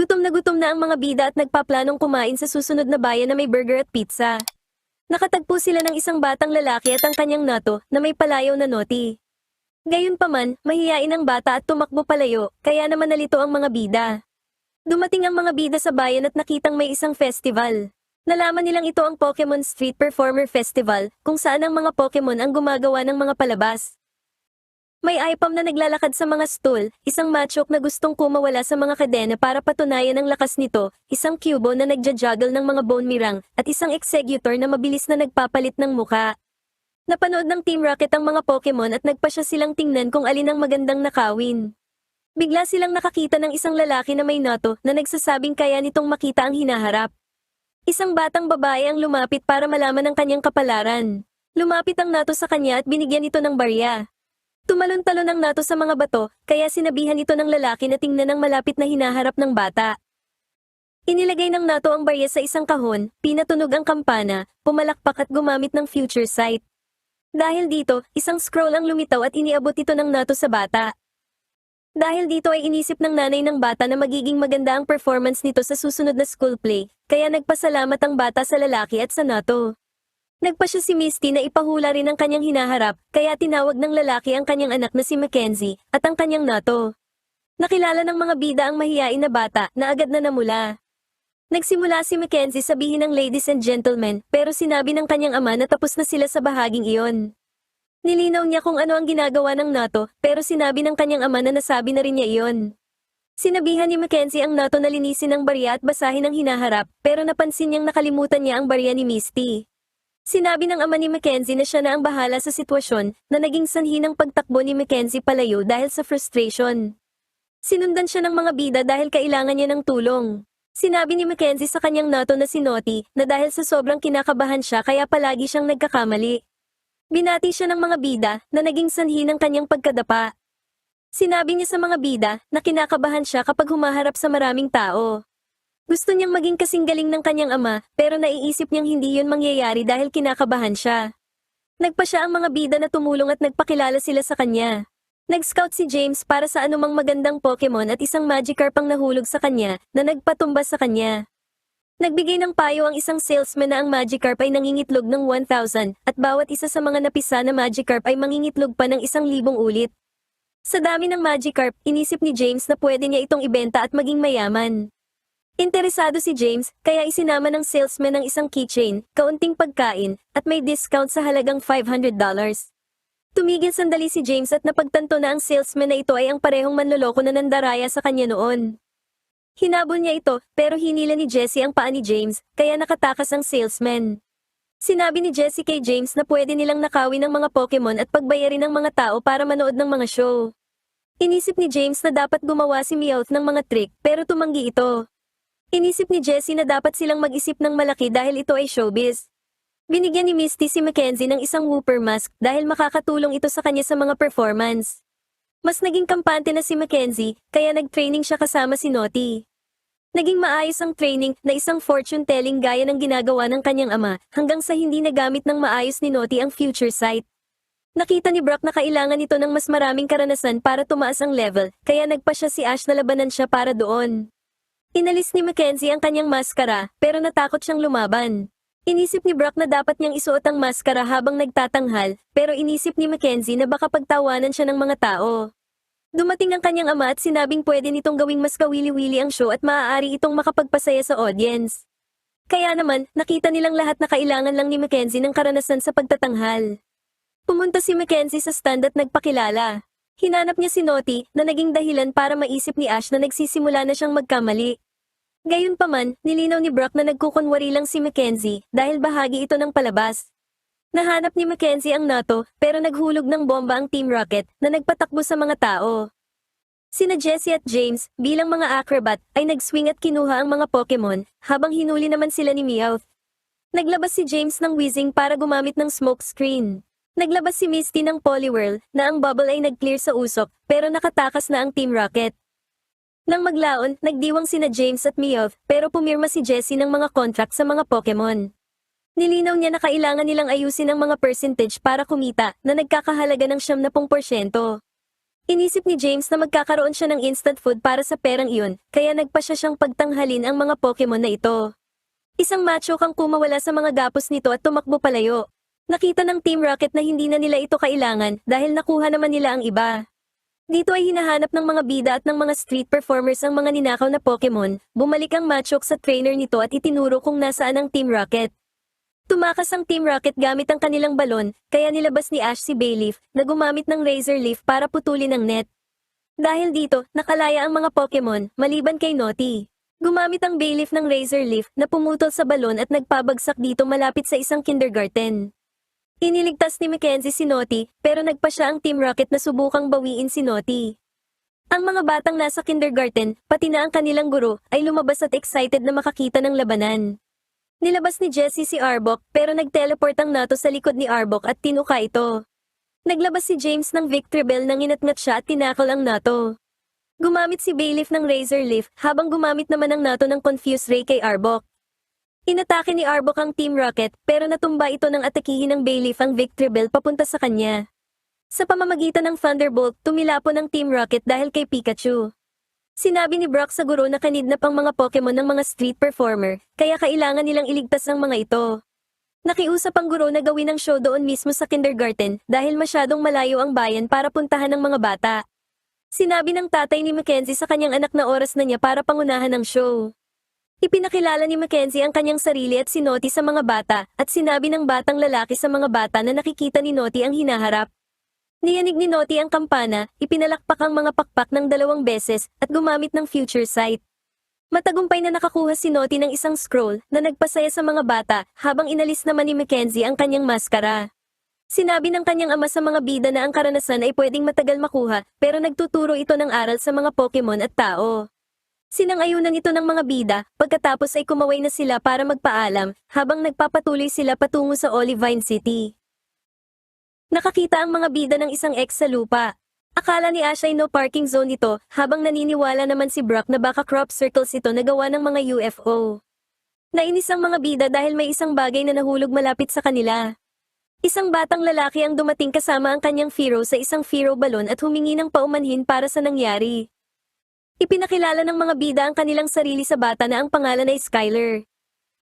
Gutom na ang mga bida at nagpaplanong kumain sa susunod na bayan na may burger at pizza. Nakatagpo sila ng isang batang lalaki at ang kanyang nato na may palayaw na noti. Gayunpaman, mahiyain ang bata at tumakbo palayo, kaya naman nalito ang mga bida. Dumating ang mga bida sa bayan at nakitang may isang festival. Nalaman nilang ito ang Pokemon Street Performer Festival, kung saan ang mga Pokemon ang gumagawa ng mga palabas. May IPAM na naglalakad sa mga stool, isang Machop na gustong kumawala sa mga kadena para patunayan ang lakas nito, isang Cubo na nagja-juggle ng mga Bone Mirang, at isang Exeggutor na mabilis na nagpapalit ng muka. Napanood ng Team Rocket ang mga Pokemon at nagpasya silang tingnan kung alin ang magandang nakawin. Bigla silang nakakita ng isang lalaki na may nato na nagsasabing kaya nitong makita ang hinaharap. Isang batang babae ang lumapit para malaman ang kanyang kapalaran. Lumapit ang nato sa kanya at binigyan ito ng barya. Tumalon-talon ang nato sa mga bato, kaya sinabihan ito ng lalaki na tingnan ang malapit na hinaharap ng bata. Inilagay ng nato ang barya sa isang kahon, pinatunog ang kampana, pumalakpak at gumamit ng future sight. Dahil dito, isang scroll ang lumitaw at iniabot ito ng nato sa bata. Dahil dito ay inisip ng nanay ng bata na magiging maganda ang performance nito sa susunod na school play, kaya nagpasalamat ang bata sa lalaki at sa nato. Nagpasya si Misty na ipahula rin ang kanyang hinaharap, kaya tinawag ng lalaki ang kanyang anak na si Mackenzie, at ang kanyang nato. Nakilala ng mga bida ang mahiyain na bata, na agad na namula. Nagsimula si Mackenzie sabihin ng ladies and gentlemen, pero sinabi ng kanyang ama na tapos na sila sa bahaging iyon. Nilinaw niya kung ano ang ginagawa ng nato, pero sinabi ng kanyang ama na nasabi na rin niya iyon. Sinabihan ni Mackenzie ang nato na linisin ang barya at basahin ang hinaharap, pero napansin niyang nakalimutan niya ang barya ni Misty. Sinabi ng ama ni Mackenzie na siya na ang bahala sa sitwasyon, na naging sanhi ng pagtakbo ni Mackenzie palayo dahil sa frustration. Sinundan siya ng mga bida dahil kailangan niya ng tulong. Sinabi ni Mackenzie sa kanyang nato na si Naughty, na dahil sa sobrang kinakabahan siya kaya palagi siyang nagkakamali. Binati siya ng mga bida, na naging sanhi ng kanyang pagkadapa. Sinabi niya sa mga bida, na kinakabahan siya kapag humaharap sa maraming tao. Gusto niyang maging kasing galing ng kanyang ama, pero naiisip niyang hindi yun mangyayari dahil kinakabahan siya. Nagpa siya ang mga bida na tumulong at nagpakilala sila sa kanya. Nag-scout si James para sa anumang magandang Pokemon at isang Magikarp ang nahulog sa kanya, na nagpatumba sa kanya. Nagbigay ng payo ang isang salesman na ang Magikarp ay nangingitlog ng 1,000, at bawat isa sa mga napisa na Magikarp ay mangingitlog pa ng 1,000 ulit. Sa dami ng Magikarp, inisip ni James na pwede niya itong ibenta at maging mayaman. Interesado si James, kaya isinama ng salesman ng isang keychain, kaunting pagkain, at may discount sa halagang $500. Tumigil sandali si James at napagtanto na ang salesman na ito ay ang parehong manloloko na nandaraya sa kanya noon. Hinabol niya ito, pero hinila ni Jessie ang paa ni James, kaya nakatakas ang salesman. Sinabi ni Jessie kay James na pwede nilang nakawin ng mga Pokemon at pagbayarin ng mga tao para manood ng mga show. Inisip ni James na dapat gumawa si Meowth ng mga trick, pero tumanggi ito. Inisip ni Jessie na dapat silang mag-isip ng malaki dahil ito ay showbiz. Binigyan ni Misty si Mackenzie ng isang whooper mask dahil makakatulong ito sa kanya sa mga performance. Mas naging kampante na si Mackenzie, kaya nag-training siya kasama si Naughty. Naging maayos ang training na isang fortune-telling gaya ng ginagawa ng kanyang ama hanggang sa hindi nagamit ng maayos ni Naughty ang future sight. Nakita ni Brock na kailangan ito ng mas maraming karanasan para tumaas ang level, kaya nagpa siya si Ash na labanan siya para doon. Inalis ni Mackenzie ang kanyang maskara, pero natakot siyang lumaban. Inisip ni Brock na dapat niyang isuot ang maskara habang nagtatanghal, pero inisip ni Mackenzie na baka pagtawanan siya ng mga tao. Dumating ang kanyang ama at sinabing pwede nitong gawing mas kawili-wili ang show at maaari itong makapagpasaya sa audience. Kaya naman, nakita nilang lahat na kailangan lang ni Mackenzie ng karanasan sa pagtatanghal. Pumunta si Mackenzie sa stand at nagpakilala. Hinanap niya si Naughty, na naging dahilan para maisip ni Ash na nagsisimula na siyang magkamali. Gayunpaman, nilinaw ni Brock na nagkukunwari lang si Mackenzie dahil bahagi ito ng palabas. Nahanap ni Mackenzie ang nato, pero naghulog ng bomba ang Team Rocket na nagpatakbo sa mga tao. Sina Jessie at James, bilang mga acrobat, ay nag-swing at kinuha ang mga Pokemon, habang hinuli naman sila ni Meowth. Naglabas si James ng Weezing para gumamit ng smoke screen. Naglabas si Misty ng Poliwhirl, na ang bubble ay nag-clear sa usok, pero nakatakas na ang Team Rocket. Nang maglaon, nagdiwang sina James at Meowth, pero pumirma si Jessie ng mga contract sa mga Pokemon. Nilinaw niya na kailangan nilang ayusin ang mga percentage para kumita, na nagkakahalaga ng 70%. Inisip ni James na magkakaroon siya ng instant food para sa perang iyon, kaya nagpa siya siyang pagtanghalin ang mga Pokemon na ito. Isang macho kang kumawala sa mga gapos nito at tumakbo palayo. Nakita ng Team Rocket na hindi na nila ito kailangan dahil nakuha naman nila ang iba. Dito ay hinahanap ng mga bida at ng mga street performers ang mga ninakaw na Pokemon. Bumalik ang Machoke sa trainer nito at itinuro kung nasaan ang Team Rocket. Tumakas ang Team Rocket gamit ang kanilang balon, kaya nilabas ni Ash si Bayleaf na gumamit ng Razor Leaf para putulin ang net. Dahil dito, nakalaya ang mga Pokemon, maliban kay Naughty. Gumamit ang Bayleaf ng Razor Leaf na pumutol sa balon at nagpabagsak dito malapit sa isang kindergarten. Iniligtas ni Mackenzie si Naughty, pero nagpa siya ang Team Rocket na subukang bawiin si Naughty. Ang mga batang nasa kindergarten, pati na ang kanilang guro, ay lumabas at excited na makakita ng labanan. Nilabas ni Jessie si Arbok pero nag-teleport ang Nato sa likod ni Arbok at tinuka ito. Naglabas si James ng Victory Bell nang inatngat siya at tinakal ang Nato. Gumamit si Bayleaf ng Razor Leaf habang gumamit naman ang Nato ng Confuse Ray kay Arbok. Inatake ni Arbok ang Team Rocket pero natumba ito nang atakihin ng Bayleaf ang Victory Bell papunta sa kanya. Sa pamamagitan ng Thunderbolt, tumilapon ang Team Rocket dahil kay Pikachu. Sinabi ni Brock sa guro na kanidnap ang mga Pokemon ng mga street performer, kaya kailangan nilang iligtas ang mga ito. Nakiusap ang guro na gawin ang show doon mismo sa kindergarten dahil masyadong malayo ang bayan para puntahan ng mga bata. Sinabi ng tatay ni Mackenzie sa kanyang anak na oras na niya para pangunahan ang show. Ipinakilala ni Mackenzie ang kanyang sarili at si Naughty sa mga bata at sinabi ng batang lalaki sa mga bata na nakikita ni Naughty ang hinaharap. Niyanig ni Naughty ang kampana, ipinalakpak ang mga pakpak ng 2 beses, at gumamit ng Future Sight. Matagumpay na nakakuha si Naughty ng isang scroll na nagpasaya sa mga bata habang inalis naman ni Mackenzie ang kanyang maskara. Sinabi ng kanyang ama sa mga bida na ang karanasan ay pwedeng matagal makuha pero nagtuturo ito ng aral sa mga Pokemon at tao. Sinang-ayunan ito ng mga bida, pagkatapos ay kumaway na sila para magpaalam habang nagpapatuloy sila patungo sa Olivine City. Nakakita ang mga bida ng isang X sa lupa. Akala ni Ash ay no parking zone ito, habang naniniwala naman si Brock na baka crop circles ito na gawa ng mga UFO. Nainis ang mga bida dahil may isang bagay na nahulog malapit sa kanila. Isang batang lalaki ang dumating kasama ang kanyang Fearow sa isang Fearow balon at humingi ng paumanhin para sa nangyari. Ipinakilala ng mga bida ang kanilang sarili sa bata na ang pangalan ay Skyler.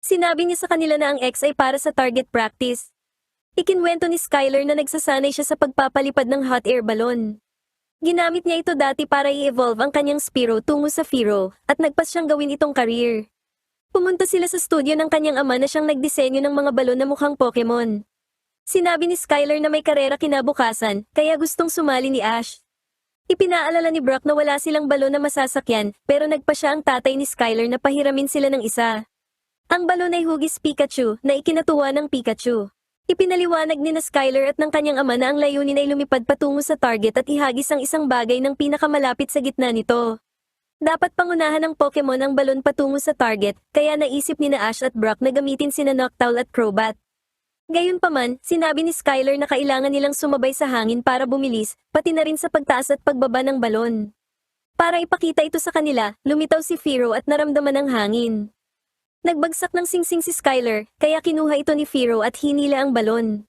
Sinabi niya sa kanila na ang X ay para sa target practice. Ikinwento ni Skyler na nagsasanay siya sa pagpapalipad ng hot air balloon. Ginamit niya ito dati para i-evolve ang kanyang Spearow tungo sa Fearow, at nagpas siyang gawin itong career. Pumunta sila sa studio ng kanyang ama na siyang nagdisenyo ng mga balon na mukhang Pokemon. Sinabi ni Skyler na may karera kinabukasan, kaya gustong sumali ni Ash. Ipinaalala ni Brock na wala silang balon na masasakyan, pero nagpa siya ang tatay ni Skyler na pahiramin sila ng isa. Ang balon ay hugis Pikachu na ikinatuwa ng Pikachu. Ipinaliwanag ni na Skyler at ng kanyang ama na ang layunin ay lumipad patungo sa target at ihagis ang isang bagay ng pinakamalapit sa gitna nito. Dapat pangunahan ng Pokemon ang balon patungo sa target, kaya naisip ni na Ash at Brock na gamitin sina Noctowl at Crobat. Gayunpaman, sinabi ni Skyler na kailangan nilang sumabay sa hangin para bumilis, pati na rin sa pagtaas at pagbaba ng balon. Para ipakita ito sa kanila, lumitaw si Fearow at naramdaman ang hangin. Nagbagsak ng singsing si Skyler, kaya kinuha ito ni Fearow at hinila ang balon.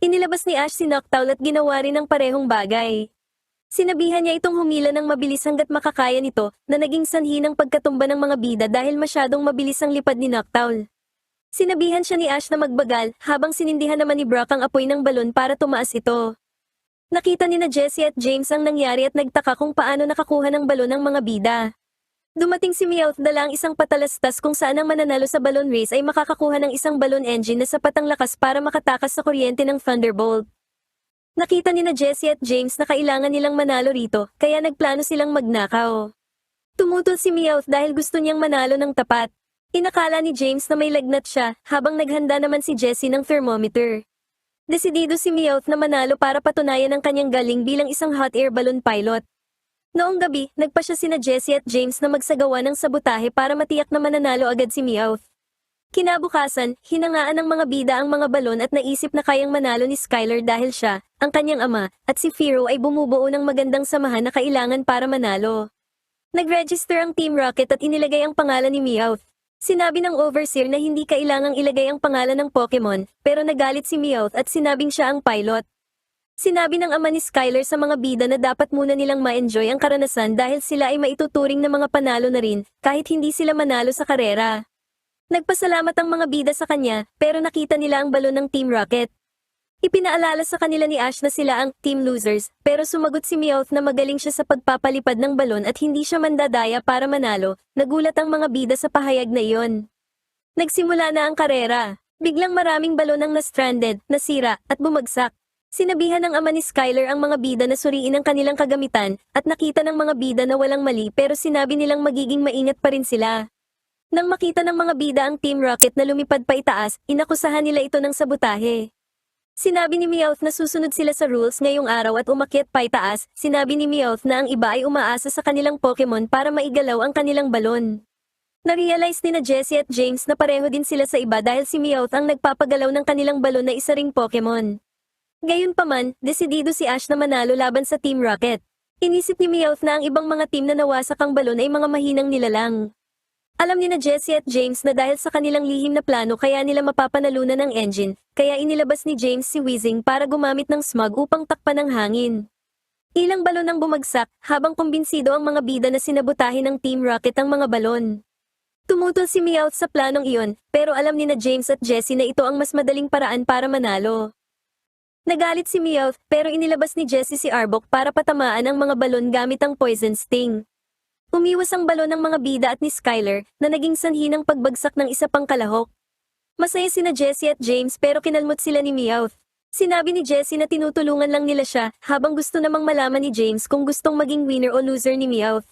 Inilabas ni Ash si Noctowl at ginawa rin ang parehong bagay. Sinabihan niya itong humila ng mabilis hanggat makakaya nito, na naging sanhi ng pagkatumba ng mga bida dahil masyadong mabilis ang lipad ni Noctowl. Sinabihan siya ni Ash na magbagal, habang sinindihan naman ni Brock ang apoy ng balon para tumaas ito. Nakita ni na Jessie at James ang nangyari at nagtaka kung paano nakakuha ng balon ang mga bida. Dumating si Meowth dala ang isang patalastas kung saan ang mananalo sa balloon race ay makakakuha ng isang balloon engine na sapat ang lakas para makatakas sa kuryente ng Thunderbolt. Nakita ni na Jessie at James na kailangan nilang manalo rito, kaya nagplano silang magnakaw. Tumutol si Meowth dahil gusto niyang manalo ng tapat. Inakala ni James na may lagnat siya, habang naghanda naman si Jessie ng thermometer. Desidido si Meowth na manalo para patunayan ang kanyang galing bilang isang hot air balloon pilot. Noong gabi, nagpa siya sina Jessie at James na magsagawa ng sabotahe para matiyak na mananalo agad si Meowth. Kinabukasan, hinangaan ng mga bida ang mga balon at naisip na kayang manalo ni Skyler dahil siya, ang kanyang ama, at si Fearow ay bumubuo ng magandang samahan na kailangan para manalo. Nag-register ang Team Rocket at inilagay ang pangalan ni Meowth. Sinabi ng overseer na hindi kailangang ilagay ang pangalan ng Pokemon, pero nagalit si Meowth at sinabing siya ang pilot. Sinabi ng ama ni Skyler sa mga bida na dapat muna nilang ma-enjoy ang karanasan dahil sila ay maituturing na mga panalo na rin, kahit hindi sila manalo sa karera. Nagpasalamat ang mga bida sa kanya, pero nakita nila ang balon ng Team Rocket. Ipinaalala sa kanila ni Ash na sila ang team losers, pero sumagot si Meowth na magaling siya sa pagpapalipad ng balon at hindi siya mandadaya para manalo. Nagulat ang mga bida sa pahayag na iyon. Nagsimula na ang karera. Biglang maraming balon ang na-stranded, nasira, at bumagsak. Sinabihan ng ama ni Skyler ang mga bida na suriin ang kanilang kagamitan, at nakita ng mga bida na walang mali pero sinabi nilang magiging maingat pa rin sila. Nang makita ng mga bida ang Team Rocket na lumipad pa itaas, inakusahan nila ito ng sabotahe. Sinabi ni Meowth na susunod sila sa rules ngayong araw at umakyat pa itaas. Sinabi ni Meowth na ang iba ay umaasa sa kanilang Pokemon para maigalaw ang kanilang balon. Narealize ni na Jessie at James na pareho din sila sa iba dahil si Meowth ang nagpapagalaw ng kanilang balon na isa ring Pokemon. Gayunpaman, desidido si Ash na manalo laban sa Team Rocket. Inisip ni Meowth na ang ibang mga team na nawasak ang balon ay mga mahinang nilalang. Alam ni na Jessie at James na dahil sa kanilang lihim na plano kaya nila mapapanalunan ng engine, kaya inilabas ni James si Weezing para gumamit ng smog upang takpan ang hangin. Ilang balon ang bumagsak, habang kumbinsido ang mga bida na sinabotahin ng Team Rocket ang mga balon. Tumutol si Meowth sa planong iyon, pero alam ni na James at Jessie na ito ang mas madaling paraan para manalo. Nagalit si Meowth, pero inilabas ni Jessie si Arbok para patamaan ang mga balon gamit ang Poison Sting. Umiwas ang balon ng mga bida at ni Skyler, na naging sanhi ng pagbagsak ng isa pang kalahok. Masaya sina Jessie at James pero kinalmot sila ni Meowth. Sinabi ni Jessie na tinutulungan lang nila siya, habang gusto namang malaman ni James kung gustong maging winner o loser ni Meowth.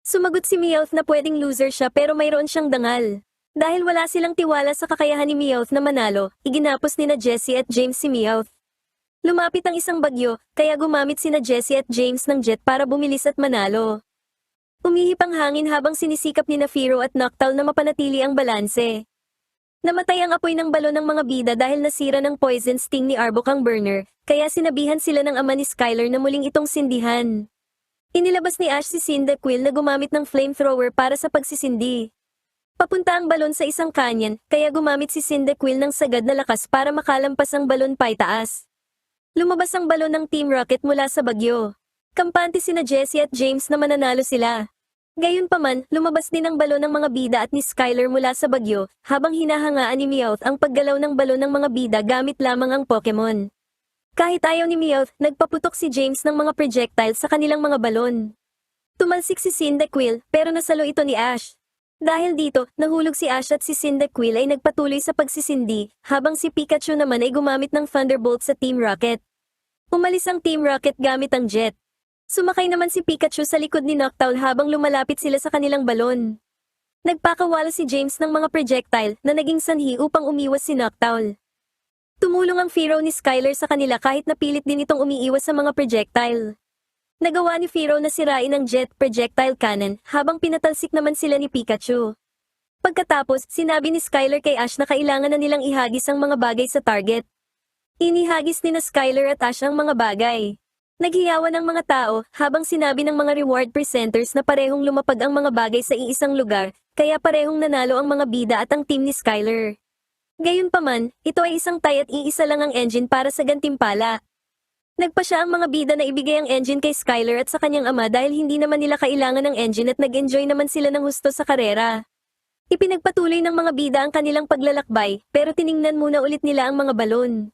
Sumagot si Meowth na pwedeng loser siya pero mayroon siyang dangal. Dahil wala silang tiwala sa kakayahan ni Meowth na manalo, iginapos ni na Jessie at James si Meowth. Lumapit ang isang bagyo, kaya gumamit sina Jessie at James ng jet para bumilis at manalo. Umihip ang hangin habang sinisikap ni na Firo at Noctowl na mapanatili ang balanse. Namatay ang apoy ng balon ng mga bida dahil nasira ng Poison Sting ni Arbok ang burner, kaya sinabihan sila ng ama ni Skyler na muling itong sindihan. Inilabas ni Ash si Cyndaquil na gumamit ng flamethrower para sa pagsisindi. Papunta ang balon sa isang canyon, kaya gumamit si Cyndaquil ng sagad na lakas para makalampas ang balon paitaas. Lumabas ang balon ng Team Rocket mula sa bagyo. Kampante sina Jessie at James na mananalo sila. Gayunpaman, lumabas din ang balon ng mga bida at ni Skyler mula sa bagyo, habang hinahangaan ni Meowth ang paggalaw ng balon ng mga bida gamit lamang ang Pokemon. Kahit ayaw ni Meowth, nagpaputok si James ng mga projectile sa kanilang mga balon. Tumalsik si Cyndaquil, pero nasalo ito ni Ash. Dahil dito, nahulog si Ash at si Cyndaquil ay nagpatuloy sa pagsisindi, habang si Pikachu naman ay gumamit ng Thunderbolt sa Team Rocket. Umalis ang Team Rocket gamit ang jet. Sumakay naman si Pikachu sa likod ni Noctowl habang lumalapit sila sa kanilang balon. Nagpakawala si James ng mga projectile na naging sanhi upang umiwas si Noctowl. Tumulong ang Firo ni Skyler sa kanila kahit napilit din itong umiiwas sa mga projectile. Nagawa ni Firo na sirain ang jet projectile cannon habang pinatalsik naman sila ni Pikachu. Pagkatapos, sinabi ni Skyler kay Ash na kailangan na nilang ihagis ang mga bagay sa target. Inihagis ni na Skyler at Ash ang mga bagay. Naghiyawan ang mga tao habang sinabi ng mga reward presenters na parehong lumapag ang mga bagay sa iisang lugar, kaya parehong nanalo ang mga bida at ang team ni Skyler. Gayunpaman, ito ay isang tie at iisa lang ang engine para sa gantimpala. Nagpa siya ang mga bida na ibigay ang engine kay Skyler at sa kanyang ama dahil hindi naman nila kailangan ng engine at nag-enjoy naman sila ng husto sa karera. Ipinagpatuloy ng mga bida ang kanilang paglalakbay, pero tiningnan muna ulit nila ang mga balon.